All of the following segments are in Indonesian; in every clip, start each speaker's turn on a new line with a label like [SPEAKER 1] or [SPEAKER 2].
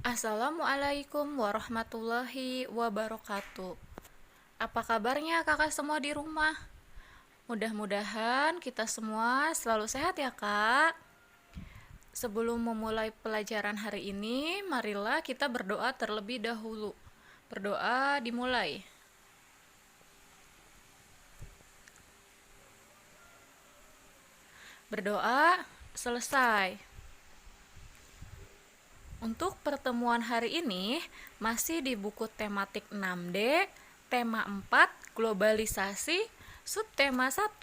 [SPEAKER 1] Assalamualaikum warahmatullahi wabarakatuh. Apa kabarnya kakak semua di rumah? Mudah-mudahan kita semua selalu sehat ya kak. Sebelum memulai pelajaran hari ini, marilah kita berdoa terlebih dahulu. Berdoa dimulai. Berdoa selesai. Untuk pertemuan hari ini masih di buku tematik 6D, tema 4 globalisasi, subtema 1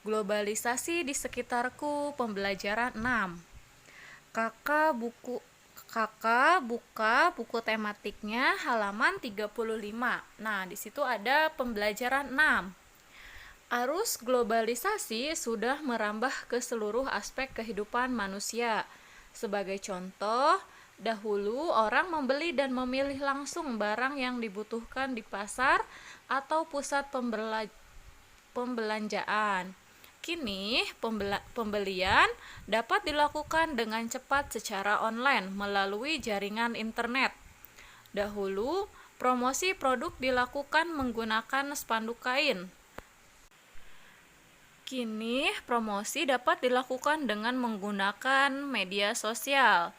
[SPEAKER 1] globalisasi di sekitarku, pembelajaran 6. Kakak buka buku tematiknya halaman 35. Nah, di situ ada pembelajaran 6. Arus globalisasi sudah merambah ke seluruh aspek kehidupan manusia. Sebagai contoh, dahulu orang membeli dan memilih langsung barang yang dibutuhkan di pasar atau pusat pembelanjaan. Kini, pembelian dapat dilakukan dengan cepat secara online melalui jaringan internet. Dahulu, promosi produk dilakukan menggunakan spanduk kain. Kini, promosi dapat dilakukan dengan menggunakan media sosial.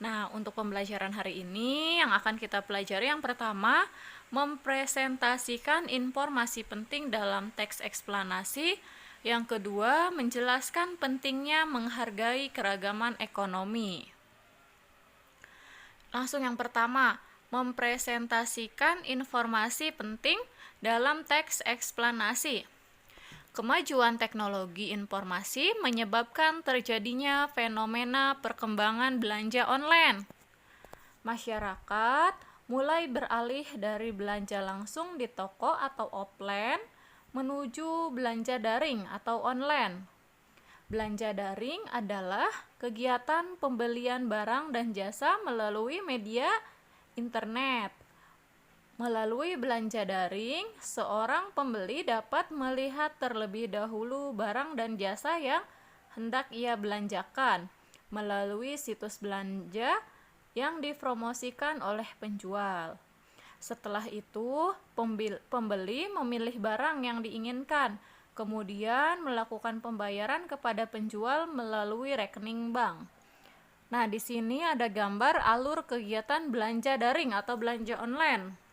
[SPEAKER 1] Nah, untuk pembelajaran hari ini yang akan kita pelajari yang pertama, mempresentasikan informasi penting dalam teks eksplanasi. Yang kedua, menjelaskan pentingnya menghargai keragaman ekonomi. Langsung yang pertama, mempresentasikan informasi penting dalam teks eksplanasi. Kemajuan teknologi informasi menyebabkan terjadinya fenomena perkembangan belanja online. Masyarakat mulai beralih dari belanja langsung di toko atau offline menuju belanja daring atau online. Belanja daring adalah kegiatan pembelian barang dan jasa melalui media internet. Melalui belanja daring, seorang pembeli dapat melihat terlebih dahulu barang dan jasa yang hendak ia belanjakan melalui situs belanja yang dipromosikan oleh penjual. Setelah itu, pembeli memilih barang yang diinginkan, kemudian melakukan pembayaran kepada penjual melalui rekening bank. Nah, di sini ada gambar alur kegiatan belanja daring atau belanja online.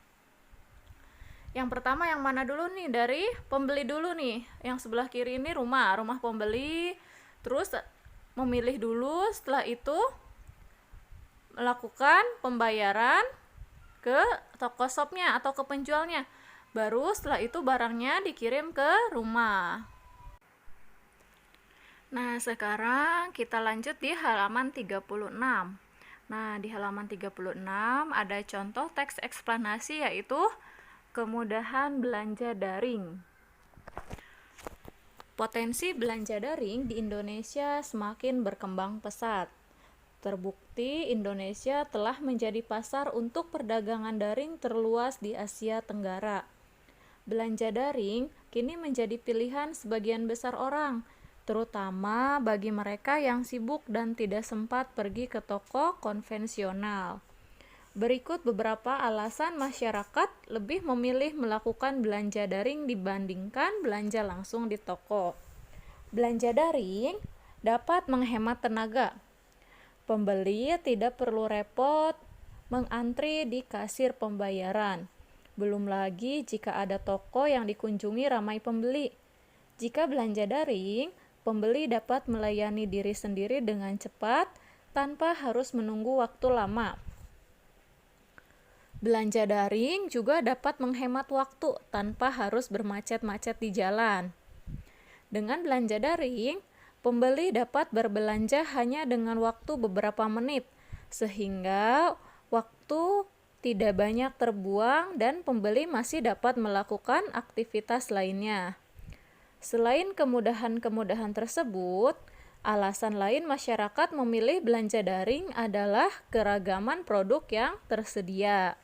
[SPEAKER 1] Yang pertama yang mana dulu nih? Dari pembeli dulu nih. Yang sebelah kiri ini rumah pembeli. Terus memilih dulu, setelah itu melakukan pembayaran ke toko shopnya atau ke penjualnya. Baru setelah itu barangnya dikirim ke rumah. Nah, sekarang kita lanjut di halaman 36. Nah, di halaman 36 ada contoh teks eksplanasi yaitu kemudahan belanja daring. Potensi belanja daring di Indonesia semakin berkembang pesat. Terbukti Indonesia telah menjadi pasar untuk perdagangan daring terluas di Asia Tenggara. Belanja daring kini menjadi pilihan sebagian besar orang, terutama bagi mereka yang sibuk dan tidak sempat pergi ke toko konvensional. Berikut beberapa alasan masyarakat lebih memilih melakukan belanja daring dibandingkan belanja langsung di toko. Belanja daring dapat menghemat tenaga. Pembeli tidak perlu repot mengantri di kasir pembayaran. Belum lagi jika ada toko yang dikunjungi ramai pembeli. Jika belanja daring, pembeli dapat melayani diri sendiri dengan cepat tanpa harus menunggu waktu lama. Belanja daring juga dapat menghemat waktu tanpa harus bermacet-macet di jalan. Dengan belanja daring, pembeli dapat berbelanja hanya dengan waktu beberapa menit, sehingga waktu tidak banyak terbuang dan pembeli masih dapat melakukan aktivitas lainnya. Selain kemudahan-kemudahan tersebut, alasan lain masyarakat memilih belanja daring adalah keragaman produk yang tersedia.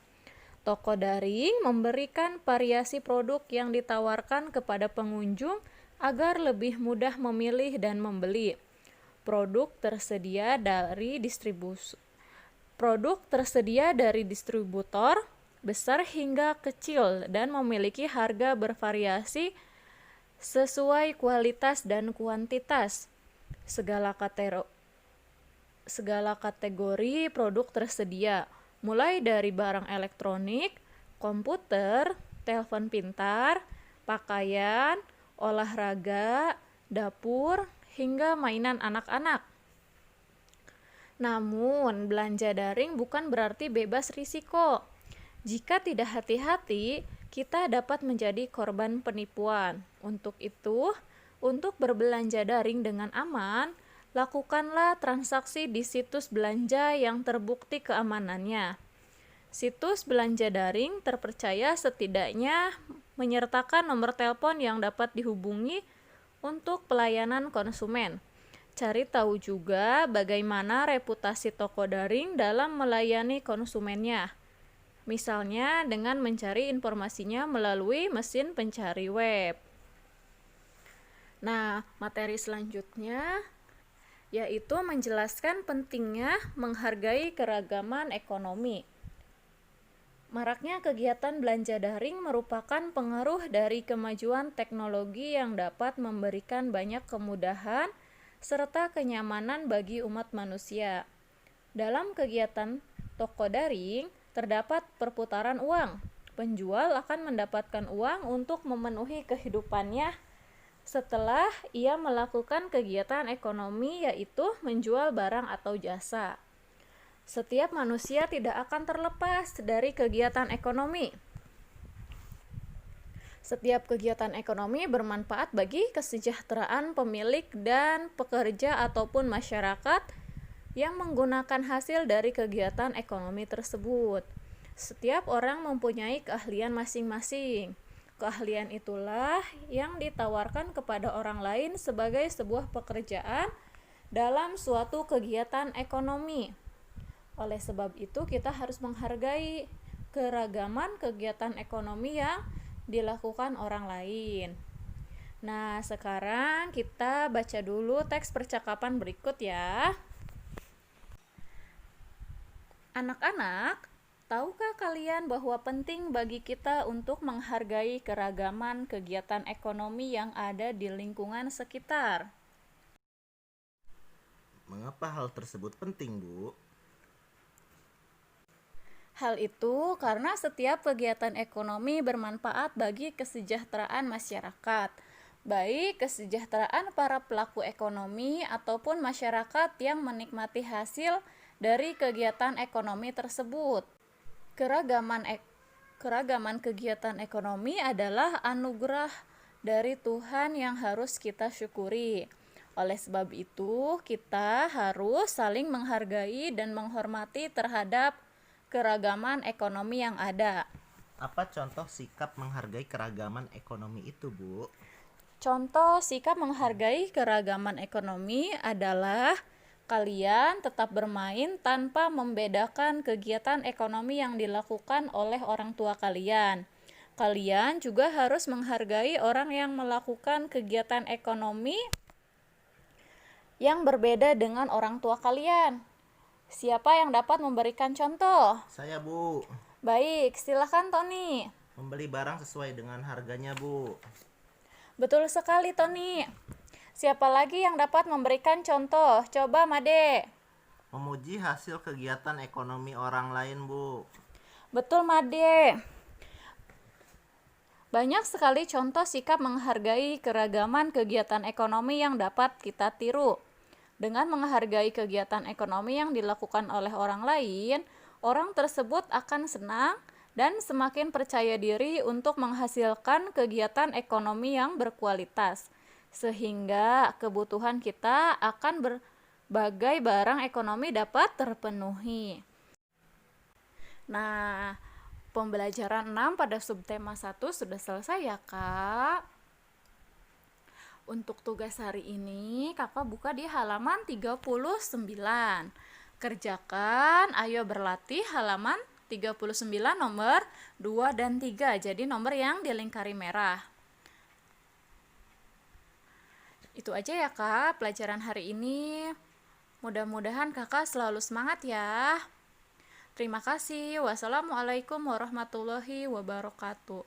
[SPEAKER 1] Toko daring memberikan variasi produk yang ditawarkan kepada pengunjung agar lebih mudah memilih dan membeli. Produk tersedia dari Produk tersedia dari distributor besar hingga kecil dan memiliki harga bervariasi sesuai kualitas dan kuantitas. Segala kategori produk tersedia, mulai dari barang elektronik, komputer, telepon pintar, pakaian, olahraga, dapur, hingga mainan anak-anak. Namun, belanja daring bukan berarti bebas risiko. Jika tidak hati-hati, kita dapat menjadi korban penipuan. Untuk itu, untuk berbelanja daring dengan aman, lakukanlah transaksi di situs belanja yang terbukti keamanannya. Situs belanja daring terpercaya setidaknya menyertakan nomor telepon yang dapat dihubungi untuk pelayanan konsumen. Cari tahu juga bagaimana reputasi toko daring dalam melayani konsumennya. Misalnya dengan mencari informasinya melalui mesin pencari web. Nah, materi selanjutnya yaitu menjelaskan pentingnya menghargai keragaman ekonomi. Maraknya kegiatan belanja daring merupakan pengaruh dari kemajuan teknologi yang dapat memberikan banyak kemudahan serta kenyamanan bagi umat manusia. Dalam kegiatan toko daring, terdapat perputaran uang. Penjual akan mendapatkan uang untuk memenuhi kehidupannya setelah ia melakukan kegiatan ekonomi, yaitu menjual barang atau jasa. Setiap manusia tidak akan terlepas dari kegiatan ekonomi. Setiap kegiatan ekonomi bermanfaat bagi kesejahteraan pemilik dan pekerja ataupun masyarakat yang menggunakan hasil dari kegiatan ekonomi tersebut. Setiap orang mempunyai keahlian masing-masing. Keahlian itulah yang ditawarkan kepada orang lain sebagai sebuah pekerjaan dalam suatu kegiatan ekonomi. Oleh sebab itu, kita harus menghargai keragaman kegiatan ekonomi yang dilakukan orang lain. Nah, sekarang kita baca dulu teks percakapan berikut ya. Anak-anak, tahukah kalian bahwa penting bagi kita untuk menghargai keragaman kegiatan ekonomi yang ada di lingkungan sekitar?
[SPEAKER 2] Mengapa hal tersebut penting, Bu?
[SPEAKER 1] Hal itu karena setiap kegiatan ekonomi bermanfaat bagi kesejahteraan masyarakat, baik kesejahteraan para pelaku ekonomi ataupun masyarakat yang menikmati hasil dari kegiatan ekonomi tersebut. Keragaman kegiatan ekonomi adalah anugerah dari Tuhan yang harus kita syukuri. Oleh sebab itu, kita harus saling menghargai dan menghormati terhadap keragaman ekonomi yang ada.
[SPEAKER 2] Apa contoh sikap menghargai keragaman ekonomi itu, Bu?
[SPEAKER 1] Contoh sikap menghargai keragaman ekonomi adalah kalian tetap bermain tanpa membedakan kegiatan ekonomi yang dilakukan oleh orang tua kalian. Kalian juga harus menghargai orang yang melakukan kegiatan ekonomi yang berbeda dengan orang tua kalian. Siapa yang dapat memberikan contoh?
[SPEAKER 2] Saya, Bu.
[SPEAKER 1] Baik, silakan Tony.
[SPEAKER 2] Membeli barang sesuai dengan harganya, Bu.
[SPEAKER 1] Betul sekali Tony. Siapa lagi yang dapat memberikan contoh? Coba Made.
[SPEAKER 2] Memuji hasil kegiatan ekonomi orang lain, Bu.
[SPEAKER 1] Betul Made. Banyak sekali contoh sikap menghargai keragaman kegiatan ekonomi yang dapat kita tiru. Dengan menghargai kegiatan ekonomi yang dilakukan oleh orang lain, orang tersebut akan senang dan semakin percaya diri untuk menghasilkan kegiatan ekonomi yang berkualitas, sehingga kebutuhan kita akan berbagai barang ekonomi dapat terpenuhi. Nah, pembelajaran 6 pada subtema 1 sudah selesai ya, Kak. Untuk tugas hari ini, Kakak buka di halaman 39. Kerjakan, ayo berlatih halaman 39 nomor 2 dan 3. Jadi nomor yang dilingkari merah. Itu aja ya Kak, pelajaran hari ini. Mudah-mudahan Kakak selalu semangat ya. Terima kasih. Wassalamualaikum warahmatullahi wabarakatuh.